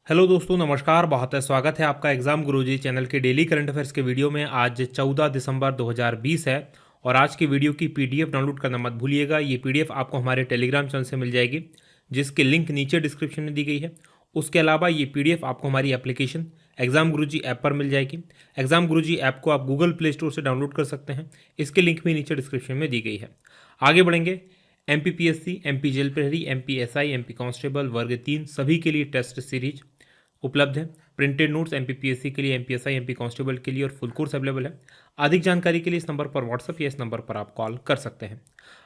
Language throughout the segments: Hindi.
हेलो दोस्तों, नमस्कार। बहुत स्वागत है आपका एग्जाम गुरुजी चैनल के डेली करंट अफेयर्स के वीडियो में। आज 14 दिसंबर 2020 है और आज की वीडियो की पीडीएफ डाउनलोड करना मत भूलिएगा। ये पीडीएफ आपको हमारे टेलीग्राम चैनल से मिल जाएगी, जिसकी लिंक नीचे डिस्क्रिप्शन में दी गई है। उसके अलावा ये पीडीएफ आपको हमारी एप्लीकेशन एग्जाम गुरुजी ऐप पर मिल जाएगी। एग्जाम गुरुजी ऐप को आप गूगल प्ले स्टोर से डाउनलोड कर सकते हैं। इसकी लिंक भी नीचे डिस्क्रिप्शन में दी गई है। आगे बढ़ेंगे। एमपीपीएससी, एमपी जेल प्रहरी, एमपीएसआई, एमपी कांस्टेबल वर्ग 3 सभी के लिए टेस्ट सीरीज उपलब्ध है। प्रिंटेड नोट्स एमपीपीएससी के लिए, एमपीएसआई, एमपी कांस्टेबल के लिए और फुल कोर्स अवेलेबल है। अधिक जानकारी के लिए इस नंबर पर व्हाट्सएप या इस नंबर पर आप कॉल कर सकते हैं।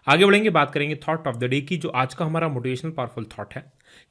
आगे बढ़ेंगे, बात करेंगे थॉट ऑफ द डे की। जो आज का हमारा मोटिवेशनल पावरफुल थॉट है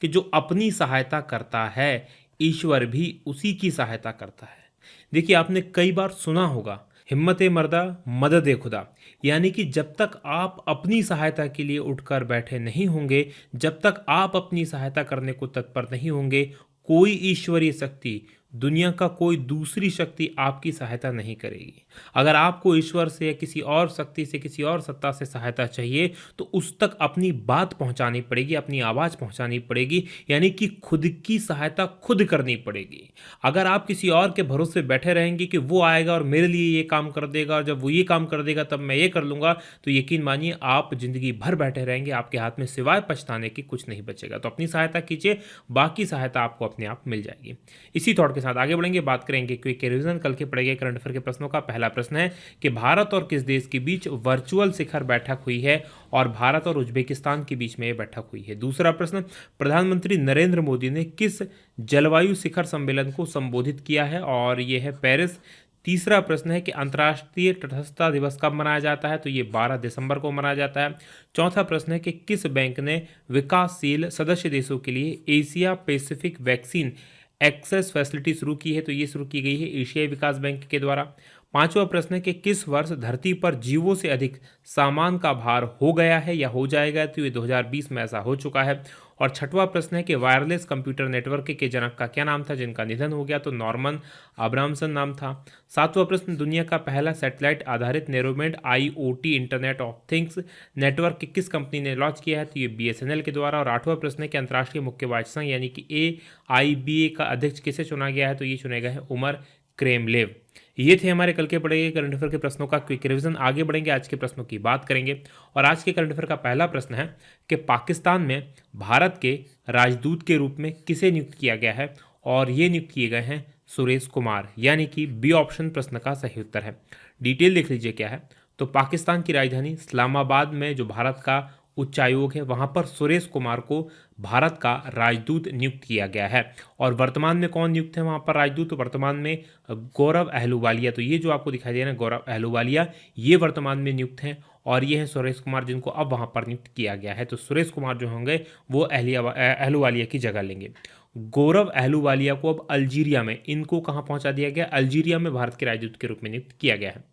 कि जो अपनी सहायता करता है ईश्वर भी उसी की सहायता करता है। देखिए, आपने कई बार सुना होगा, हिम्मत मर्दा मदद खुदा। यानी कि जब तक आप अपनी सहायता के लिए उठकर बैठे नहीं होंगे, जब तक आप अपनी सहायता करने को तत्पर नहीं होंगे, कोई ईश्वरीय शक्ति, दुनिया का कोई दूसरी शक्ति आपकी सहायता नहीं करेगी। अगर आपको ईश्वर से या किसी और शक्ति से, किसी और सत्ता से सहायता चाहिए तो उस तक अपनी बात पहुंचानी पड़ेगी, अपनी आवाज़ पहुंचानी पड़ेगी। यानी कि खुद की सहायता खुद करनी पड़ेगी। अगर आप किसी और के भरोसे बैठे रहेंगे कि वो आएगा और मेरे लिए ये काम कर देगा, और जब वो ये काम कर देगा तब मैं ये कर लूँगा, तो यकीन मानिए आप जिंदगी भर बैठे रहेंगे। आपके हाथ में सिवाय पछताने की कुछ नहीं बचेगा। तो अपनी सहायता कीजिए, बाकी सहायता आपको अपने आप मिल जाएगी। इसी थॉट के साथ आगे बढ़ेंगे, बात करेंगे क्विक रिवीजन कल के पढ़े गए करंट अफेयर के प्रश्नों का। पहला प्रश्न है कि भारत और किस देश के बीच वर्चुअल शिखर बैठक हुई है, और भारत और उज्बेकिस्तान के बीच में यह बैठक हुई है। दूसरा प्रश्न, प्रधानमंत्री नरेंद्र मोदी ने किस जलवायु शिखर सम्मेलन को संबोधित किया है, और यह है पेरिस। तीसरा प्रश्न है कि अंतर्राष्ट्रीय तटस्थता दिवस कब मनाया जाता है, तो ये 12 दिसंबर को मनाया जाता है। चौथा प्रश्न है कि किस बैंक ने विकासशील सदस्य देशों के लिए Asia Pacific vaccine access facility शुरू की है, तो ये शुरू की गई है एशियाई विकास बैंक के द्वारा। पांचवा प्रश्न है कि किस वर्ष धरती पर जीवों से अधिक सामान का भार हो गया है या हो जाएगा, तो ये 2020 में ऐसा हो चुका है। और छठवां प्रश्न है कि वायरलेस कंप्यूटर नेटवर्क के जनक का क्या नाम था जिनका निधन हो गया, तो नॉर्मन अब्रामसन नाम था। सातवां प्रश्न, दुनिया का पहला सैटेलाइट आधारित narrowband IoT internet of things network किस कंपनी ने लॉन्च किया है, तो ये बीएसएनएल के द्वारा। और आठवां प्रश्न है कि अंतर्राष्ट्रीय मुक्केबाज संघ यानी कि एआईबीए का अध्यक्ष किसे चुना गया है, तो ये चुने गए हैं उमर क्रेमलेव। ये थे हमारे कल के पढ़े गए करंट अफेयर के प्रश्नों का क्विक रिवीजन। आगे बढ़ेंगे, आज के प्रश्नों की बात करेंगे। और आज के करंट अफेयर का पहला प्रश्न है कि पाकिस्तान में भारत के राजदूत के रूप में किसे नियुक्त किया गया है, और ये नियुक्त किए गए हैं सुरेश कुमार। यानी कि बी ऑप्शन प्रश्न का सही उत्तर है। डिटेल देख लीजिए क्या है। तो पाकिस्तान की राजधानी इस्लामाबाद में जो भारत का उच्चायोग है, वहां पर सुरेश कुमार को भारत का राजदूत नियुक्त किया गया है। और वर्तमान में कौन नियुक्त है वहां पर राजदूत, तो वर्तमान में गौरव अहलूवालिया। तो ये जो आपको दिखाई दे रहा है गौरव अहलूवालिया, ये वर्तमान में नियुक्त हैं। और ये हैं सुरेश कुमार, जिनको अब वहां पर नियुक्त किया गया है। तो सुरेश कुमार जो होंगे वो अहलूवालिया की जगह लेंगे। गौरव अहलूवालिया को अब अल्जीरिया में, इनको कहाँ पहुंचा दिया गया, अल्जीरिया में भारत के राजदूत के रूप में नियुक्त किया गया है।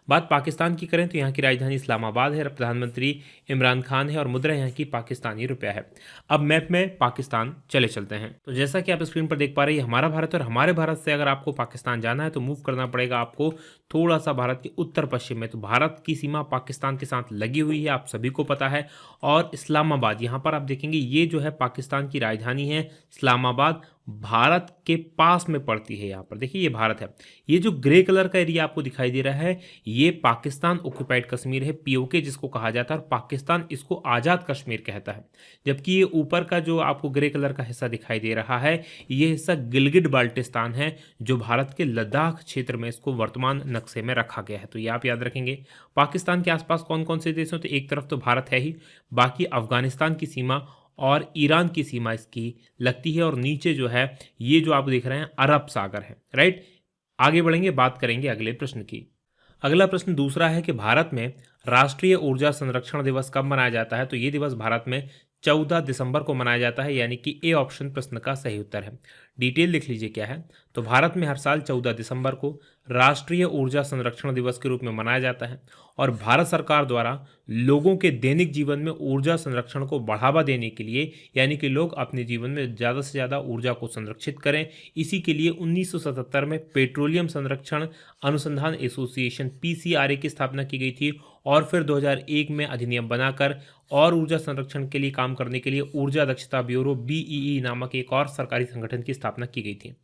बात पाकिस्तान की करें तो यहाँ की राजधानी इस्लामाबाद है, प्रधानमंत्री इमरान खान है और मुद्रा यहाँ की पाकिस्तानी रुपया है। अब मैप में पाकिस्तान चले चलते हैं। तो जैसा कि आप स्क्रीन पर देख पा रहे हैं, हमारा भारत, और हमारे भारत से अगर आपको पाकिस्तान जाना है तो मूव करना पड़ेगा आपको थोड़ा सा भारत के उत्तर पश्चिम में। तो भारत की सीमा पाकिस्तान के साथ लगी हुई है, आप सभी को पता है। और इस्लामाबाद, यहाँ पर आप देखेंगे ये जो है पाकिस्तान की राजधानी है इस्लामाबाद, भारत के पास में पड़ती है। यहाँ पर देखिए ये भारत है। ये जो ग्रे कलर का एरिया आपको दिखाई दे रहा है, ये पाकिस्तान ऑक्युपाइड कश्मीर है, पीओके जिसको कहा जाता है, और पाकिस्तान इसको आज़ाद कश्मीर कहता है। जबकि ये ऊपर का जो आपको ग्रे कलर का हिस्सा दिखाई दे रहा है, ये हिस्सा गिलगिट बाल्टिस्तान है, जो भारत के लद्दाख क्षेत्र में इसको वर्तमान नक्शे में रखा गया है। तो ये आप याद रखेंगे। पाकिस्तान के आसपास कौन कौन से देश हैं, तो एक तरफ तो भारत है ही, बाकी अफगानिस्तान की सीमा और ईरान की सीमा इसकी लगती है, और नीचे जो है ये जो आप देख रहे हैं अरब सागर है, राइट। आगे बढ़ेंगे, बात करेंगे अगले प्रश्न की। अगला प्रश्न दूसरा है कि भारत में राष्ट्रीय ऊर्जा संरक्षण दिवस कब मनाया जाता है, तो ये दिवस भारत में 14 दिसंबर को मनाया जाता है। यानी कि ए ऑप्शन प्रश्न का सही उत्तर है। डिटेल लिख लीजिए क्या है। तो भारत में हर साल 14 दिसंबर को राष्ट्रीय ऊर्जा संरक्षण दिवस के रूप में मनाया जाता है, और भारत सरकार द्वारा लोगों के दैनिक जीवन में ऊर्जा संरक्षण को बढ़ावा देने के लिए, यानी कि लोग अपने जीवन में ज़्यादा से ज़्यादा ऊर्जा को संरक्षित करें, इसी के लिए 1977 में पेट्रोलियम संरक्षण अनुसंधान एसोसिएशन पीसीआरए की स्थापना की गई थी। और फिर 2001 में अधिनियम बनाकर और ऊर्जा संरक्षण के लिए काम करने के लिए ऊर्जा दक्षता ब्यूरो BEE नामक एक और सरकारी संगठन की स्थापना की गई थी।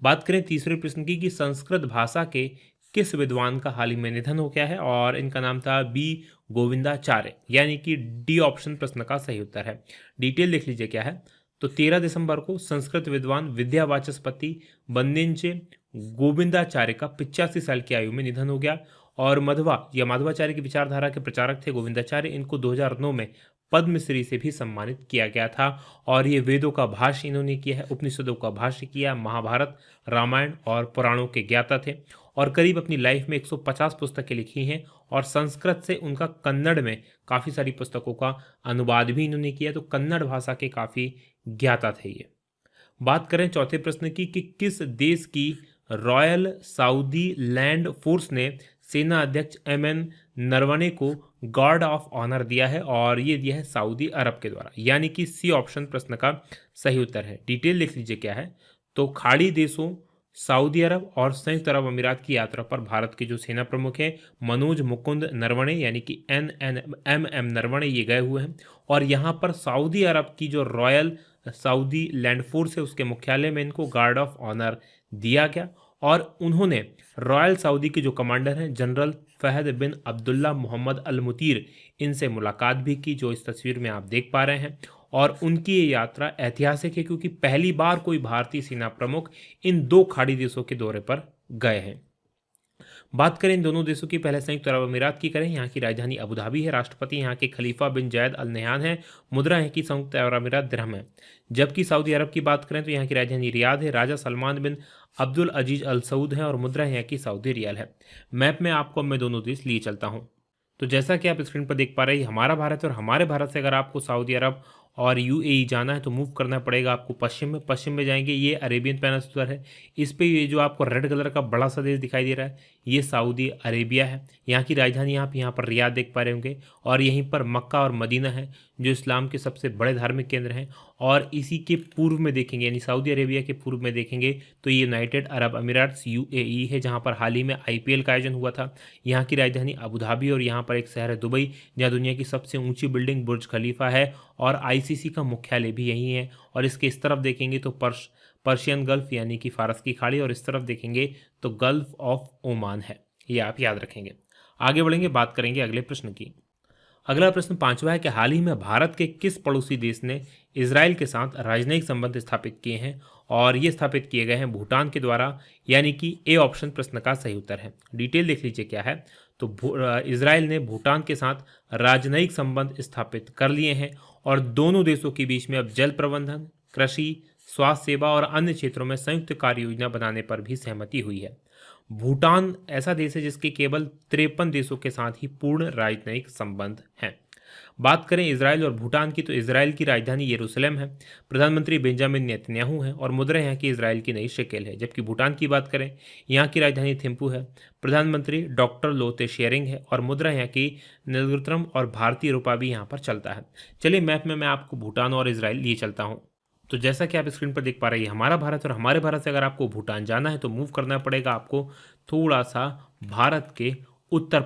बात करें तीसरे प्रश्न की कि संस्कृत भाषा के किस विद्वान का हाल ही में निधन हो गया है, और इनका नाम था B गोविंदाचार्य, यानी कि डी ऑप्शन प्रश्न का सही उत्तर है। डिटेल देख लीजिए क्या है। तो 13 दिसंबर को संस्कृत विद्वान विद्यावाचस्पति बंदेंचे गोविंदाचार्य का 85 साल की आयु में निधन हो गया। और माधवाचार्य की विचारधारा के प्रचारक थे गोविंदाचार्य। इनको 2009 में पद्मश्री से भी सम्मानित किया गया था। और ये वेदों का भाष्य इन्होंने किया है, उपनिषदों का भाष्य किया, महाभारत, रामायण और पुराणों के ज्ञाता थे। और करीब अपनी लाइफ में 150 पुस्तकें लिखी हैं। और संस्कृत से उनका कन्नड़ में काफ़ी सारी पुस्तकों का अनुवाद भी इन्होंने किया। तो कन्नड़ भाषा के काफ़ी ज्ञाता थे ये। बात करें चौथे प्रश्न की कि किस देश की रॉयल साउदी लैंड फोर्स ने सेना अध्यक्ष MN नरवणे को गार्ड ऑफ ऑनर दिया है, और ये दिया है सऊदी अरब के द्वारा, यानी कि सी ऑप्शन प्रश्न का सही उत्तर है। डिटेल लिख लीजिए क्या है। तो खाड़ी देशों सऊदी अरब और संयुक्त अरब अमीरात की यात्रा पर भारत के जो सेना प्रमुख हैं मनोज मुकुंद नरवणे, यानी कि MM नरवणे, ये गए हुए हैं। और यहाँ पर सऊदी अरब की जो रॉयल सऊदी लैंड फोर्स है उसके मुख्यालय में इनको गार्ड ऑफ ऑनर दिया गया। और उन्होंने रॉयल सऊदी के जो कमांडर हैं जनरल फहद बिन अब्दुल्ला मोहम्मद अल मुतीर, इनसे मुलाकात भी की, जो इस तस्वीर में आप देख पा रहे हैं। और उनकी ये यात्रा ऐतिहासिक है क्योंकि पहली बार कोई भारतीय सेना प्रमुख इन दो खाड़ी देशों के दौरे पर गए हैं। बात करें इन दोनों देशों की, पहले संयुक्त अरब अमीरात की करें। यहाँ की राजधानी अबू धाबी है। राष्ट्रपति यहाँ के खलीफा बिन जायद अल नहयान है। मुद्रा यहाँ की संयुक्त अरब अमीरात दिरहम है। जबकि सऊदी अरब की बात करें तो यहाँ की राजधानी रियाद है। राजा सलमान बिन अब्दुल अजीज अल सऊद है और मुद्रा यहाँ की सऊदी रियाल है। मैप में आपको मैं दोनों देश लिए चलता हूँ। तो जैसा कि आप स्क्रीन पर देख पा रहे हैं हमारा भारत है, और हमारे भारत से अगर आपको सऊदी अरब और UAE जाना है तो मूव करना पड़ेगा आपको पश्चिम में जाएंगे। ये अरेबियन पेनिनसुला है। इस पे ये जो आपको रेड कलर का बड़ा सा देश दिखाई दे रहा है ये सऊदी अरेबिया है। यहाँ की राजधानी आप यहाँ पर रियाद देख पा रहे होंगे। और यहीं पर मक्का और मदीना है जो इस्लाम के सबसे बड़े धार्मिक केंद्र हैं। और इसी के पूर्व में देखेंगे, यानी सऊदी अरेबिया के पूर्व में देखेंगे तो ये यूनाइटेड अरब अमीराट्स UAE है, जहाँ पर हाल ही में IPL का आयोजन हुआ था। यहाँ की राजधानी अबू धाबी, और यहाँ पर एक शहर है दुबई, जहाँ दुनिया की सबसे ऊंची बिल्डिंग बुर्ज खलीफा है। और ICC का मुख्यालय भी यहीं है। और इसके इस तरफ देखेंगे तो पर्शियन गल्फ यानी कि फारस की खाड़ी, और इस तरफ देखेंगे तो गल्फ ऑफ ओमान है। ये आप याद रखेंगे। आगे बढ़ेंगे, बात करेंगे अगले प्रश्न की। अगला प्रश्न पांचवा है कि हाल ही में भारत के किस पड़ोसी देश ने इजराइल के साथ राजनयिक संबंध स्थापित किए हैं, और ये स्थापित किए गए हैं भूटान के द्वारा, यानी कि ए ऑप्शन प्रश्न का सही उत्तर है। डिटेल देख लीजिए क्या है। तो इजराइल ने भूटान के साथ राजनयिक संबंध स्थापित कर लिए हैं, और दोनों देशों के बीच में अब जल प्रबंधन, कृषि, स्वास्थ्य सेवा और अन्य क्षेत्रों में संयुक्त कार्य योजना बनाने पर भी सहमति हुई है। भूटान ऐसा देश है जिसके केवल 53 देशों के साथ ही पूर्ण राजनयिक संबंध हैं। बात करें इजराइल और भूटान की, तो इजराइल की राजधानी यरूशलेम है। प्रधानमंत्री बेंजामिन नेतन्याहू हैं और मुद्रा यहाँ की इजराइल की नई शेकेल है। जबकि भूटान की बात करें, यहाँ की राजधानी थिम्पू है। प्रधानमंत्री डॉक्टर लोते शेरिंग है और मुद्रा यहाँ की निर्गुत्रम और भारतीय रुपया भी यहाँ पर चलता है। चलिए मैप में मैं आपको भूटान और इजराइल लिए चलता हूँ। तो जैसा कि आप स्क्रीन पर देख पा रहे हैं हमारा भारत, और हमारे भारत से अगर आपको भूटान जाना है तो मूव करना पड़ेगा आपको थोड़ा सा भारत के उत्तर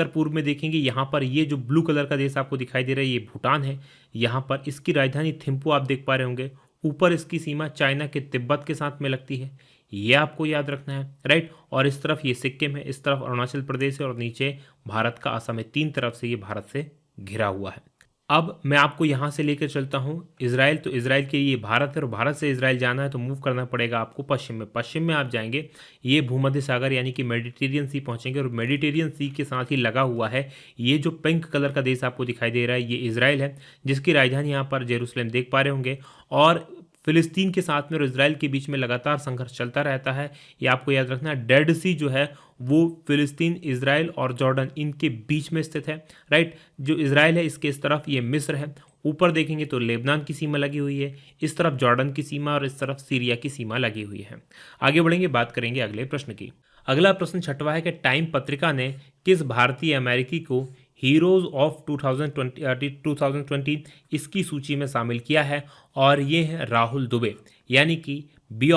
पूर्व में देखेंगे। यहाँ पर ये जो ब्लू कलर का देश आपको दिखाई दे रहा है ये भूटान है। यहाँ पर इसकी राजधानी थिम्पू आप देख पा रहे होंगे। ऊपर इसकी सीमा चाइना के तिब्बत के साथ में लगती है, ये आपको याद रखना है, राइट। और इस तरफ ये सिक्किम है, इस तरफ अरुणाचल प्रदेश है और नीचे भारत का असम है। 3 तरफ से ये भारत से घिरा हुआ है। अब मैं आपको यहाँ से लेकर चलता हूँ इजराइल। तो इजराइल के ये भारत है, और भारत से इजराइल जाना है तो मूव करना पड़ेगा आपको पश्चिम में आप जाएंगे ये भूमध्य सागर यानी कि मेडिटेरियन सी पहुँचेंगे। और मेडिटेरियन सी के साथ ही लगा हुआ है ये जो पिंक कलर का देश आपको दिखाई दे रहा है ये इजराइल है, जिसकी राजधानी यहाँ पर जेरूसलम देख पा रहे होंगे। और फिलिस्तीन के साथ में और इजराइल के बीच में लगातार संघर्ष चलता रहता है, ये आपको याद रखना है। डेड सी जो है वो फिलिस्तीन, इजराइल और जॉर्डन इनके बीच में स्थित है, राइट। जो इजराइल है इसके इस तरफ ये मिस्र है। ऊपर देखेंगे तो लेबनान की सीमा लगी हुई है, इस तरफ जॉर्डन की सीमा और इस तरफ सीरिया की सीमा लगी हुई है। आगे बढ़ेंगे, बात करेंगे अगले प्रश्न की। अगला प्रश्न छठवा है कि टाइम पत्रिका ने किस भारतीय अमेरिकी को हीरोज ऑफ 2020 इसकी सूची में शामिल किया है, और ये है राहुल दुबे, यानी कि डी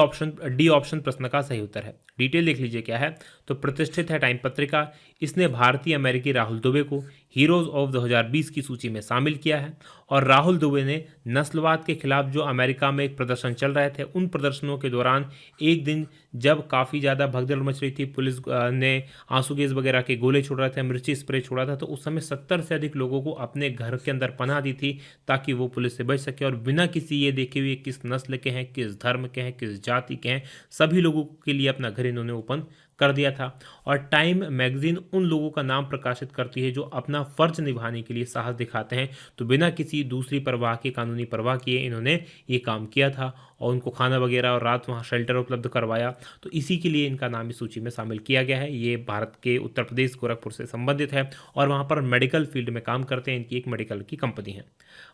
ऑप्शन प्रश्न का सही उत्तर है। डिटेल देख लीजिए क्या है। तो प्रतिष्ठित है टाइम पत्रिका, इसने भारतीय अमेरिकी राहुल दुबे को हीरोज ऑफ 2020 की सूची में शामिल किया है। और राहुल दुबे ने नस्लवाद के खिलाफ जो अमेरिका में एक प्रदर्शन चल रहे थे, उन प्रदर्शनों के दौरान एक दिन जब काफ़ी ज़्यादा भगदड़ मच रही थी, पुलिस ने आंसू गैस वगैरह के गोले छोड़ रहे थे, मिर्ची स्प्रे छोड़ा था, तो उस समय 70 से अधिक लोगों को अपने घर के अंदर पनाह दी थी ताकि वो पुलिस से बच सके। और बिना किसी ये देखे हुए किस नस्ल के हैं, किस धर्म के हैं, किस जाति के हैं, सभी लोगों के लिए अपना घर इन्होंने ओपन कर दिया था। और टाइम मैगजीन उन लोगों का नाम प्रकाशित करती है जो अपना फर्ज निभाने के लिए साहस दिखाते हैं। तो बिना किसी दूसरी परवाह के, कानूनी परवाह किए इन्होंने ये काम किया था और उनको खाना वगैरह और रात वहाँ शेल्टर उपलब्ध करवाया। तो इसी के लिए इनका नाम इस सूची में शामिल किया गया है। ये भारत के उत्तर प्रदेश गोरखपुर से संबंधित है और वहाँ पर मेडिकल फील्ड में काम करते हैं। इनकी एक मेडिकल की कंपनी है।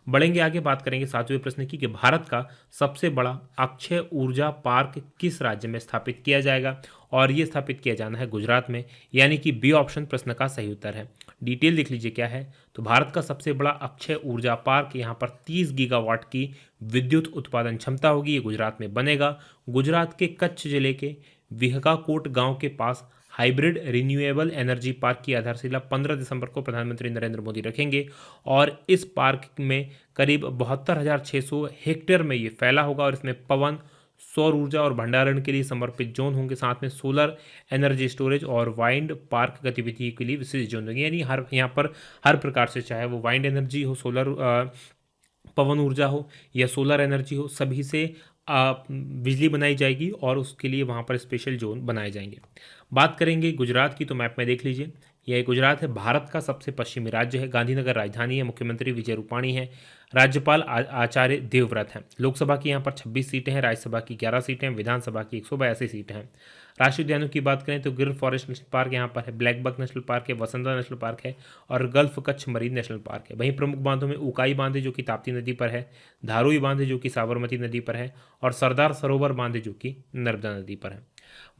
बढ़ेंगे आगे, बात करेंगे 7वें प्रश्न की कि भारत का सबसे बड़ा अक्षय ऊर्जा पार्क किस राज्य में स्थापित किया जाएगा। और ये स्थापित किया जाना है गुजरात में, यानी कि बी ऑप्शन प्रश्न का सही उत्तर है। डिटेल देख लीजिए क्या है। तो भारत का सबसे बड़ा अक्षय ऊर्जा पार्क, यहाँ पर 30 गीगावाट की विद्युत उत्पादन क्षमता होगी, ये गुजरात में बनेगा। गुजरात के कच्छ जिले के विहकाकोट गांव के पास हाइब्रिड रिन्यूएबल एनर्जी पार्क की आधारशिला 15 दिसंबर को प्रधानमंत्री नरेंद्र मोदी रखेंगे। और इस पार्क में करीब 72,600 हेक्टेयर में ये फैला होगा और इसमें पवन, सौर ऊर्जा और भंडारण के लिए समर्पित जोन होंगे, साथ में सोलर एनर्जी स्टोरेज और वाइंड पार्क गतिविधि के लिए विशेष जोन होंगे। यानी यहाँ पर हर प्रकार से, चाहे वो वाइंड एनर्जी हो, सोलर पवन ऊर्जा हो या सोलर एनर्जी हो, सभी से बिजली बनाई जाएगी और उसके लिए वहाँ पर स्पेशल जोन बनाए जाएंगे। बात करेंगे गुजरात की, तो मैप में देख लीजिए, यह गुजरात है, भारत का सबसे पश्चिमी राज्य है, गांधीनगर राजधानी है, मुख्यमंत्री विजय रूपाणी है, राज्यपाल आचार्य देवव्रत हैं। लोकसभा की यहाँ पर 26 सीटें हैं, राज्यसभा की 11 सीटें हैं, विधानसभा की 182 सीटें हैं। राष्ट्रीय उद्यानों की बात करें तो गिर फॉरेस्ट नेशनल पार्क यहाँ पर है, ब्लैक बक नेशनल पार्क है, वसंता नेशनल पार्क है और gulf Kutch marine national park है। वहीं प्रमुख बांधों में उकाई बांध है जो कि ताप्ती नदी पर है, धारुई बांध है जो कि साबरमती नदी पर है और सरदार सरोवर बांध है जो कि नर्मदा नदी पर है।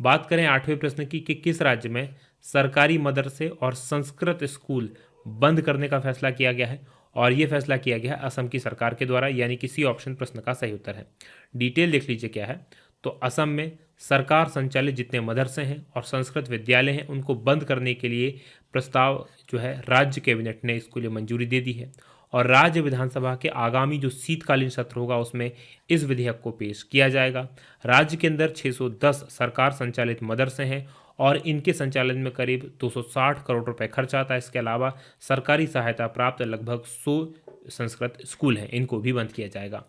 बात करें 8वें प्रश्न की कि किस राज्य में सरकारी मदरसे और संस्कृत स्कूल बंद करने का फैसला किया गया है। और ये फैसला किया गया है असम की सरकार के द्वारा, यानी कि सी ऑप्शन प्रश्न का सही उत्तर है। डिटेल देख लीजिए क्या है। तो असम में सरकार संचालित जितने मदरसे हैं और संस्कृत विद्यालय हैं उनको बंद करने के लिए प्रस्ताव जो है राज्य कैबिनेट ने इसके लिए मंजूरी दे दी है। और राज्य विधानसभा के आगामी जो शीतकालीन सत्र होगा उसमें इस विधेयक को पेश किया जाएगा। राज्य के अंदर 610 सरकार संचालित मदरसे हैं और इनके संचालन में करीब 260 करोड़ रुपए खर्च आता है। इसके अलावा सरकारी सहायता प्राप्त लगभग 100 संस्कृत स्कूल हैं, इनको भी बंद किया जाएगा।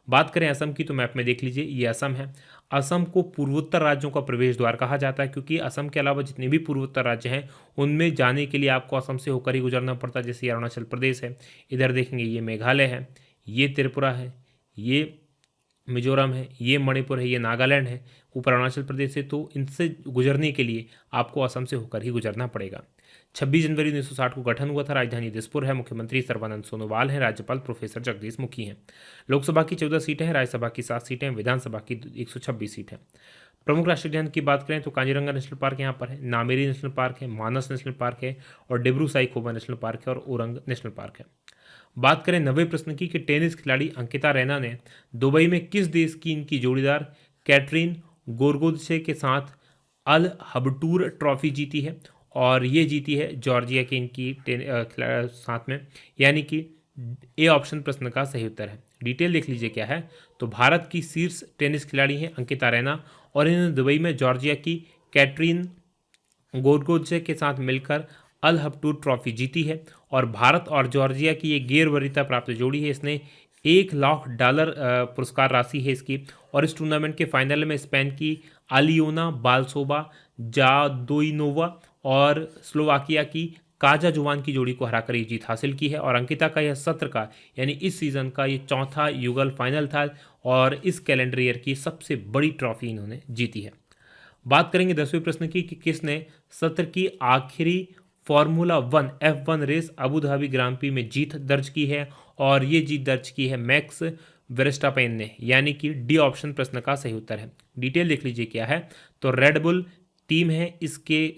बात करें असम की, तो मैप में देख लीजिए, ये असम है। असम को पूर्वोत्तर राज्यों का प्रवेश द्वार कहा जाता है क्योंकि असम के अलावा जितने भी पूर्वोत्तर राज्य हैं उनमें जाने के लिए आपको असम से होकर ही गुजरना पड़ता है। जैसे अरुणाचल प्रदेश है, इधर देखेंगे ये मेघालय है, ये त्रिपुरा है, ये मिजोरम है, ये मणिपुर है, ये नागालैंड है, ऊपर अरुणाचल प्रदेश है। तो इनसे गुजरने के लिए आपको असम से होकर ही गुजरना पड़ेगा। 26 जनवरी 1960 को गठन हुआ था, राजधानी दिसपुर है, मुख्यमंत्री सर्बानंद सोनोवाल हैं, राज्यपाल प्रोफेसर जगदीश मुखी हैं। लोकसभा की 14 सीटें हैं, राज्यसभा की 7 सीटें हैं, विधानसभा की 126 सीटें। प्रमुख राष्ट्रीय उद्यान की बात करें तो काजीरंगा नेशनल पार्क यहाँ पर है, नामेरी नेशनल पार्क है, मानस नेशनल पार्क है और डिब्रू साईखोवा नेशनल पार्क है और ओरंग नेशनल पार्क है। बात करें 90वें प्रश्न की कि टेनिस खिलाड़ी अंकिता रैना ने दुबई में किस देश की इनकी जोड़ीदार कैटरीन गोरगोदसे के साथ अल हबटूर ट्रॉफी जीती है। और ये जीती है जॉर्जिया की इनकी साथ में, यानी कि ए ऑप्शन प्रश्न का सही उत्तर है। डिटेल देख लीजिए क्या है। तो भारत की शीर्ष टेनिस खिलाड़ी हैं अंकिता रैना और इन्होंने दुबई में जॉर्जिया की कैटरीन गोरगोदसे के साथ मिलकर अल हबटूर ट्रॉफी जीती है। और भारत और जॉर्जिया की ये गैर वरीयता प्राप्त जोड़ी है, इसने $1,00,000 पुरस्कार राशि है इसकी। और इस टूर्नामेंट के फाइनल में स्पेन की आलियोना बालसोबा जादोइनोवा और स्लोवाकिया की काजा जुवान की जोड़ी को हराकर ये जीत हासिल की है। और अंकिता का यह सत्र का, यानी इस सीज़न का ये चौथा युगल फाइनल था और इस कैलेंडर ईयर की सबसे बड़ी ट्रॉफी इन्होंने जीती है। बात करेंगे 10वें प्रश्न की कि किसने सत्र की आखिरी formula 1 F1 race Abu Dhabi Grand Prix में जीत दर्ज की है। और ये जीत दर्ज की है मैक्स वेरस्टापेन ने, यानी कि डी ऑप्शन प्रश्न का सही उत्तर है। डिटेल देख लीजिए क्या है। तो रेडबुल टीम है, इसके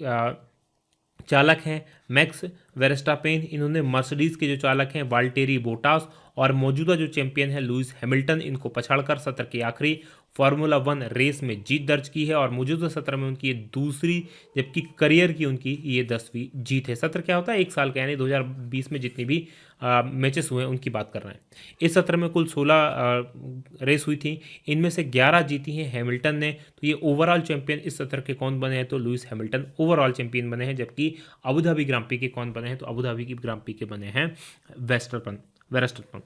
चालक हैं मैक्स वेरस्टापेन, इन्होंने मर्सिडीज के जो चालक हैं वाल्टेरी बोटास और मौजूदा जो चैंपियन है लुइस हैमिल्टन, इनको पछाड़कर सत्र की आखिरी फार्मूला 1 रेस में जीत दर्ज की है और मौजूदा सत्र में उनकी ये दूसरी, जबकि करियर की उनकी ये 10वीं जीत है। सत्र क्या होता है? एक साल का, यानी 2020 में जितनी भी मैचेस हुए उनकी बात कर रहे हैं। इस सत्र में कुल 16 रेस हुई थी, इनमें से 11 जीती हैं हैमिल्टन ने। तो ये ओवरऑल चैंपियन इस सत्र के कौन बने हैं? तो लुइस हैमिल्टन ओवरऑल चैंपियन बने हैं। जबकि अबू धाबी ग्रां प्री के कौन बने हैं? तो अबू धाबी की ग्रां प्री के बने हैं वेरस्टैपेन।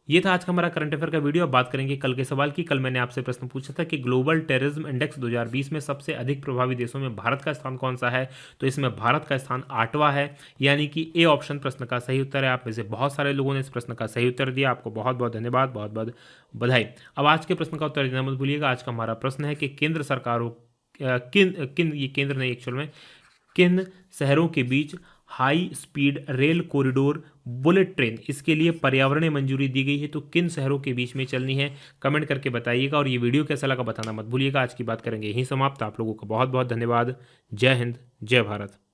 ये था आज का हमारा करंट अफेयर का वीडियो। अब बात करेंगे कल के सवाल की। कल मैंने आपसे प्रश्न पूछा था कि ग्लोबल टेररिज्म इंडेक्स 2020 में सबसे अधिक प्रभावी देशों में भारत का स्थान कौन सा है? तो इसमें भारत का स्थान 8वां है, यानी कि ए ऑप्शन प्रश्न का सही उत्तर है। आप में से बहुत सारे लोगों ने इस प्रश्न का सही उत्तर दिया, आपको बहुत बहुत धन्यवाद, बहुत बहुत बधाई। अब आज के प्रश्न का उत्तर देना मत भूलिएगा। आज का हमारा प्रश्न है कि केंद्र सरकारों ये केंद्र नहीं, एक्चुअल में किन शहरों के बीच high speed rail corridor bullet train इसके लिए पर्यावरणीय मंजूरी दी गई है? तो किन शहरों के बीच में चलनी है? कमेंट करके बताइएगा और ये वीडियो कैसा लगा बताना मत भूलिएगा। आज की बात करेंगे यहीं समाप्त। आप लोगों का बहुत बहुत धन्यवाद। जय हिंद, जय भारत।